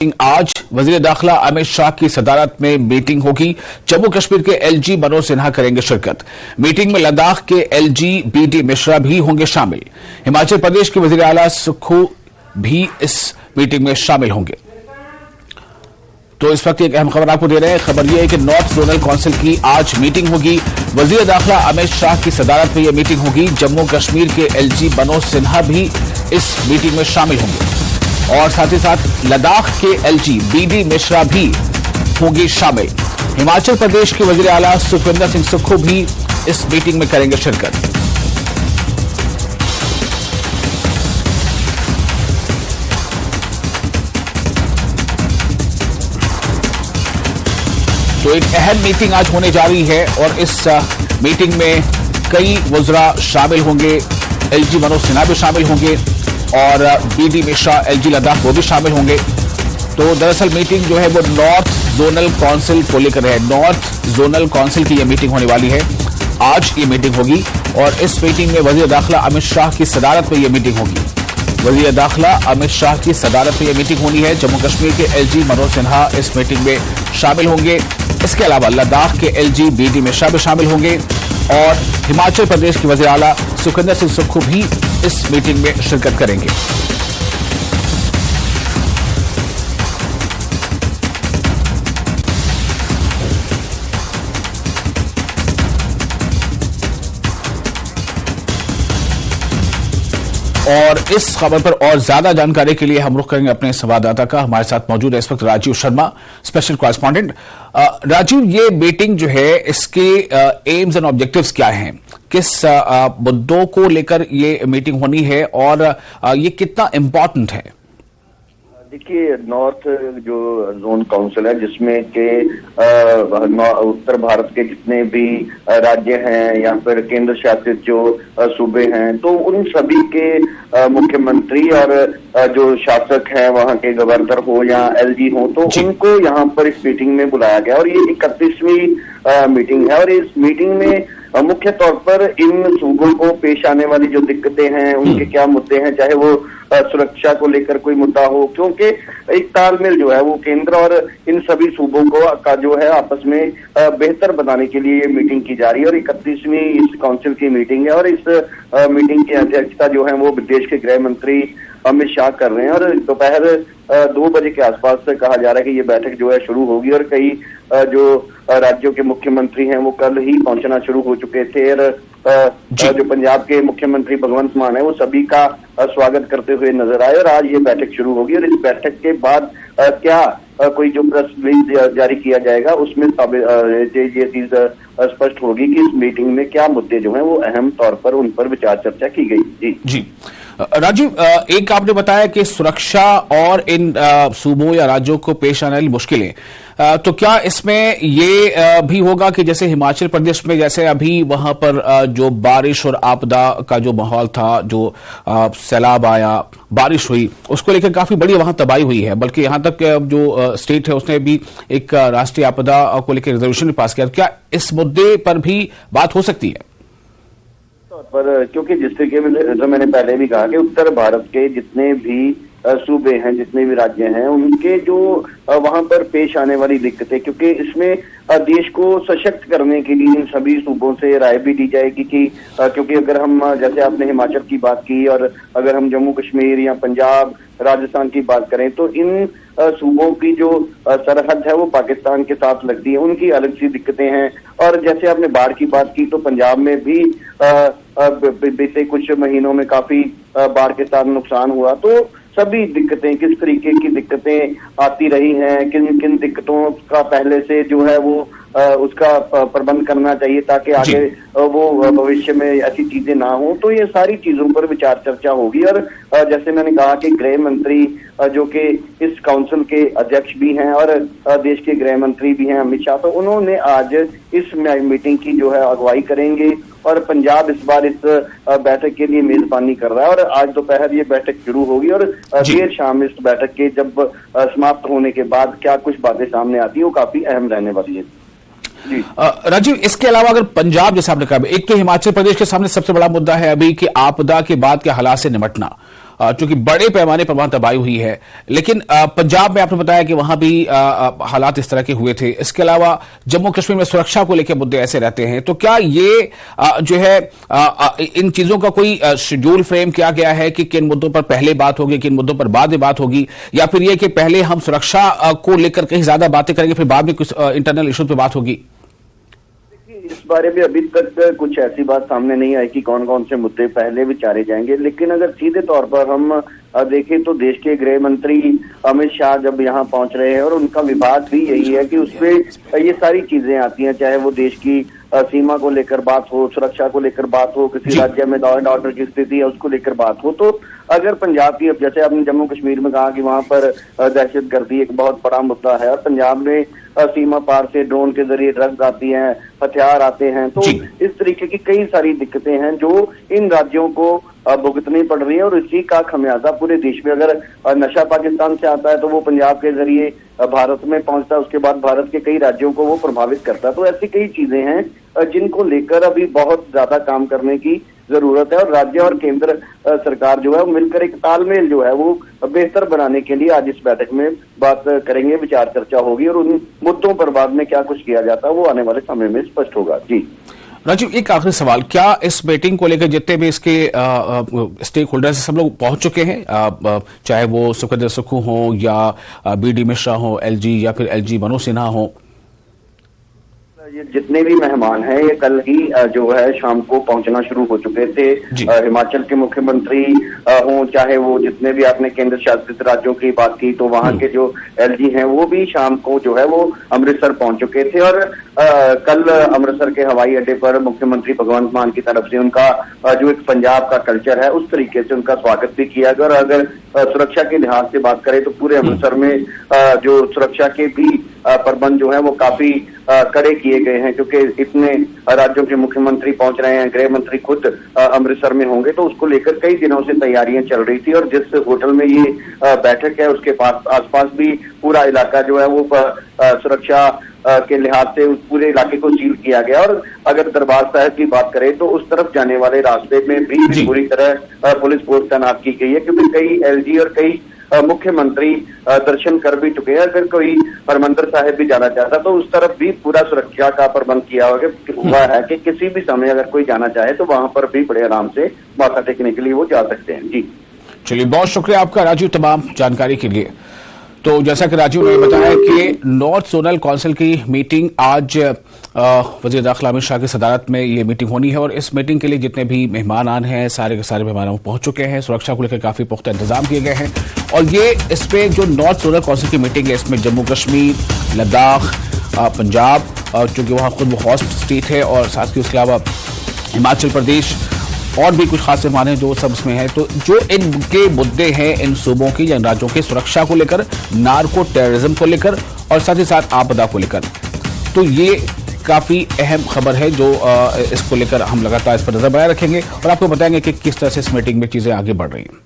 आज वजीर दाखिला अमित शाह की सदारत में मीटिंग होगी। जम्मू कश्मीर के एलजी मनोज सिन्हा करेंगे शिरकत। मीटिंग में लद्दाख के एलजी बीडी मिश्रा भी होंगे शामिल। हिमाचल प्रदेश के वजीर आला सुक्खू भी इस मीटिंग में शामिल होंगे। तो इस वक्त एक अहम खबर आपको दे रहे हैं। खबर यह है कि नॉर्थ जोनल काउंसिल की आज मीटिंग होगी। वजीर दाखिला अमित शाह की सदारत में यह मीटिंग होगी। जम्मू कश्मीर के एलजी मनोज सिन्हा भी इस मीटिंग में शामिल होंगे और साथ ही साथ लद्दाख के एलजी बीडी मिश्रा भी होंगे शामिल। हिमाचल प्रदेश के वजीर आला सुखविंदर सिंह सुक्खू भी इस मीटिंग में करेंगे शिरकत। तो एक अहम मीटिंग आज होने जा रही है और इस मीटिंग में कई वज़रा शामिल होंगे। एलजी मनोज सिन्हा भी शामिल होंगे और बीडी मिश्रा एलजी लद्दाख वो भी शामिल होंगे। तो दरअसल मीटिंग जो है वो नॉर्थ जोनल काउंसिल को लेकर है। नॉर्थ जोनल काउंसिल की यह मीटिंग होने वाली है। आज ये मीटिंग होगी और इस मीटिंग में वजीर दाखिला अमित शाह की सदारत में यह मीटिंग होगी। वजीर दाखिला अमित शाह की सदारत में यह मीटिंग होनी है। जम्मू कश्मीर के एलजी मनोज सिन्हा इस मीटिंग में शामिल होंगे। इसके अलावा लद्दाख के एलजी बीडी मिश्रा भी शामिल होंगे और हिमाचल प्रदेश के वजीर आला सुखविंदर सिंह सुक्खू भी इस मीटिंग में शिरकत करेंगे। और इस खबर पर और ज्यादा जानकारी के लिए हम रुख करेंगे अपने संवाददाता का। हमारे साथ मौजूद है इस वक्त राजीव शर्मा, स्पेशल कॉरेस्पॉन्डेंट। राजीव, ये मीटिंग जो है इसके एम्स एंड ऑब्जेक्टिव्स क्या हैं? किस मुद्दों को लेकर ये मीटिंग होनी है और ये कितना इम्पोर्टेंट है? देखिए, नॉर्थ जो जोन काउंसिल है जिसमें के उत्तर भारत के जितने भी राज्य हैं या फिर केंद्र शासित जो सूबे हैं, तो उन सभी के मुख्यमंत्री और जो शासक हैं वहां के गवर्नर हो या एलजी हो, तो उनको यहाँ पर इस मीटिंग में बुलाया गया और ये 31वीं मीटिंग है। और इस मीटिंग में मुख्य तौर पर इन सूबों को पेश आने वाली जो दिक्कतें हैं, उनके क्या मुद्दे हैं, चाहे वो सुरक्षा को लेकर कोई मुद्दा हो, क्योंकि एक तालमेल जो है वो केंद्र और इन सभी सूबों का जो है आपस में बेहतर बनाने के लिए ये मीटिंग की जा रही है। और 31वीं इस काउंसिल की मीटिंग है और इस मीटिंग की अध्यक्षता जो है वो देश के गृह मंत्री अमित शाह कर रहे हैं। और दोपहर 2 बजे के आसपास से कहा जा रहा है कि ये बैठक जो है शुरू होगी और कई जो राज्यों के मुख्यमंत्री हैं वो कल ही पहुंचना शुरू हो चुके थे। और जो पंजाब के मुख्यमंत्री भगवंत मान है वो सभी का स्वागत करते हुए नजर आए और आज ये बैठक शुरू होगी। और इस बैठक के बाद क्या कोई जो प्रेस रिलीज जारी किया जाएगा उसमें ये चीज स्पष्ट होगी कि इस मीटिंग में क्या मुद्दे जो हैं वो अहम तौर पर उन पर विचार चर्चा की गई। जी राजीव, एक आपने बताया कि सुरक्षा और इन सूबों या राज्यों को पेश आने वाली मुश्किलें, तो क्या इसमें ये भी होगा कि जैसे हिमाचल प्रदेश में जैसे अभी वहां पर जो बारिश और आपदा का जो माहौल था, जो सैलाब आया, बारिश हुई, उसको लेकर काफी बड़ी वहां तबाही हुई है, बल्कि यहां तक जो स्टेट है उसने भी एक राष्ट्रीय आपदा को लेकर रिजोल्यूशन पास किया। क्या इस मुद्दे पर भी बात हो सकती है? पर क्योंकि जिस तरीके में जो मैंने पहले भी कहा कि उत्तर भारत के जितने भी सूबे हैं, जितने भी राज्य हैं, उनके जो वहां पर पेश आने वाली दिक्कतें, क्योंकि इसमें देश को सशक्त करने के लिए इन सभी सूबों से राय भी दी जाएगी कि क्योंकि अगर हम जैसे आपने हिमाचल की बात की और अगर हम जम्मू कश्मीर या पंजाब, राजस्थान की बात करें तो इन सूबों की जो सरहद है वो पाकिस्तान के साथ लगती है, उनकी अलग सी दिक्कतें हैं। और जैसे आपने बाढ़ की बात की तो पंजाब में भी बीते कुछ महीनों में काफी बाढ़ के साथ नुकसान हुआ। तो सभी दिक्कतें, किस तरीके की दिक्कतें आती रही हैं, किन किन दिक्कतों का पहले से जो है वो उसका प्रबंध करना चाहिए ताकि आगे वो भविष्य में ऐसी चीजें ना हो, तो ये सारी चीजों पर विचार चर्चा होगी। और जैसे मैंने कहा कि गृह मंत्री जो कि इस काउंसिल के अध्यक्ष भी हैं और देश के गृह मंत्री भी हैं अमित शाह, तो उन्होंने आज इस मीटिंग की जो है अगुवाई करेंगे और पंजाब इस बार इस बैठक के लिए मेजबानी कर रहा है। और आज दोपहर ये बैठक शुरू होगी और देर शाम इस बैठक के जब समाप्त होने के बाद क्या कुछ बातें सामने आती है वो काफी अहम रहने वाली है। राजीव, इसके अलावा अगर पंजाब जैसे आपने कहा, एक तो हिमाचल प्रदेश के सामने सबसे बड़ा मुद्दा है अभी कि आपदा के बाद के हालात से निपटना, चूंकि बड़े पैमाने पर वहां तबाही हुई है, लेकिन पंजाब में आपने बताया कि वहां भी हालात इस तरह के हुए थे। इसके अलावा जम्मू कश्मीर में सुरक्षा को लेकर मुद्दे ऐसे रहते हैं, तो क्या ये जो है इन चीजों का कोई शेड्यूल फ्रेम किया गया है कि किन मुद्दों पर पहले बात होगी, किन मुद्दों पर बाद में बात होगी, या फिर ये कि पहले हम सुरक्षा को लेकर कहीं ज्यादा बातें करेंगे फिर बाद में कुछ इंटरनल इश्यूज पे बात होगी? इस बारे में अभी तक कुछ ऐसी बात सामने नहीं आई कि कौन कौन से मुद्दे पहले विचारे जाएंगे, लेकिन अगर सीधे तौर पर हम देखें तो देश के गृह मंत्री अमित शाह जब यहाँ पहुंच रहे हैं और उनका विभाग भी यही है कि उसमें ये सारी चीजें आती हैं, चाहे वो देश की सीमा को लेकर बात हो, सुरक्षा को लेकर बात हो, किसी राज्य में लॉ एंड ऑर्डर की स्थिति है उसको लेकर बात हो। तो अगर पंजाब की, जैसे आपने जम्मू कश्मीर में कहा कि वहां पर दहशतगर्दी एक बहुत बड़ा मुद्दा है, और पंजाब में सीमा पार से ड्रोन के जरिए ड्रग्स आती हैं, हथियार आते हैं, तो इस तरीके की कई सारी दिक्कतें हैं जो इन राज्यों को भुगतनी पड़ रही है, और इसी का खमियाजा पूरे देश में, अगर नशा पाकिस्तान से आता है तो वो पंजाब के जरिए भारत में पहुंचता है, उसके बाद भारत के कई राज्यों को वो प्रभावित करता है। तो ऐसी कई चीजें हैं जिनको लेकर अभी बहुत ज्यादा काम करने की जरूरत है, और राज्य और केंद्र सरकार जो है वो मिलकर एक तालमेल जो है वो बेहतर बनाने के लिए आज इस बैठक में बात करेंगे, विचार चर्चा होगी, और उन मुद्दों पर बाद में क्या कुछ किया जाता है वो आने वाले समय में स्पष्ट होगा। जी राजीव, एक आखिरी सवाल, क्या इस मीटिंग को लेकर जितने भी इसके स्टेक होल्डर्स सब लोग पहुंच चुके हैं, चाहे वो सुखदेव सुक्खू हो या बीडी मिश्रा हो, एलजी या फिर एलजी मनोज सिन्हा हो? ये जितने भी मेहमान हैं ये कल ही जो है शाम को पहुंचना शुरू हो चुके थे। हिमाचल के मुख्यमंत्री हों, चाहे वो जितने भी आपने केंद्र शासित राज्यों की बात की, तो वहां के जो एलजी हैं वो भी शाम को जो है वो अमृतसर पहुंच चुके थे, और कल अमृतसर के हवाई अड्डे पर मुख्यमंत्री भगवंत मान की तरफ से उनका जो एक पंजाब का कल्चर है उस तरीके से उनका स्वागत भी किया गया। और अगर सुरक्षा के लिहाज से बात करें तो पूरे अमृतसर में जो सुरक्षा के भी प्रबंध जो है वो काफी कड़े किए गए हैं, क्योंकि इतने राज्यों के मुख्यमंत्री पहुंच रहे हैं, गृह मंत्री खुद अमृतसर में होंगे, तो उसको लेकर कई दिनों से तैयारियां चल रही थी। और जिस होटल में ये बैठक है उसके पास आसपास भी पूरा इलाका जो है वो सुरक्षा के लिहाज से उस पूरे इलाके को सील किया गया। और अगर दरबार साहिब की बात करें तो उस तरफ जाने वाले रास्ते में भी पूरी तरह पुलिस फोर्स तैनात की गई है, क्योंकि कई एलजी और कई मुख्यमंत्री दर्शन कर भी चुके हैं। अगर कोई हरमंदिर साहिब भी जाना चाहता तो उस तरफ भी पूरा सुरक्षा का प्रबंध किया हुआ है कि किसी भी समय अगर कोई जाना चाहे तो वहां पर भी बड़े आराम से माथा टेकने के लिए वो जा सकते हैं। जी चलिए, बहुत शुक्रिया आपका राजीव तमाम जानकारी के लिए। तो जैसा कि राजीव ने बताया कि नॉर्थ जोनल काउंसिल की मीटिंग आज वजीर दाखिला अमित शाह की सदारत में ये मीटिंग होनी है, और इस मीटिंग के लिए जितने भी मेहमान आन हैं सारे के सारे मेहमान पहुंच चुके हैं। सुरक्षा को लेकर काफी पुख्ता इंतजाम किए गए हैं, और ये इस पे जो नॉर्थ जोनल काउंसिल की मीटिंग है इसमें जम्मू कश्मीर, लद्दाख, पंजाब, चूंकि वहाँ खुद वो होस्ट स्टेट है, और साथ ही उसके अलावा हिमाचल प्रदेश और भी कुछ खास मेहमान हैं जो सब इसमें है। तो जो इनके मुद्दे हैं इन सूबों की या इन राज्यों के सुरक्षा को लेकर, नार्को टेररिज्म को लेकर, और साथ ही साथ आपदा को लेकर, तो ये काफी अहम खबर है जो इसको लेकर हम लगातार इस पर नजर बनाए रखेंगे और आपको बताएंगे कि किस तरह से इस मीटिंग में चीजें आगे बढ़ रही हैं।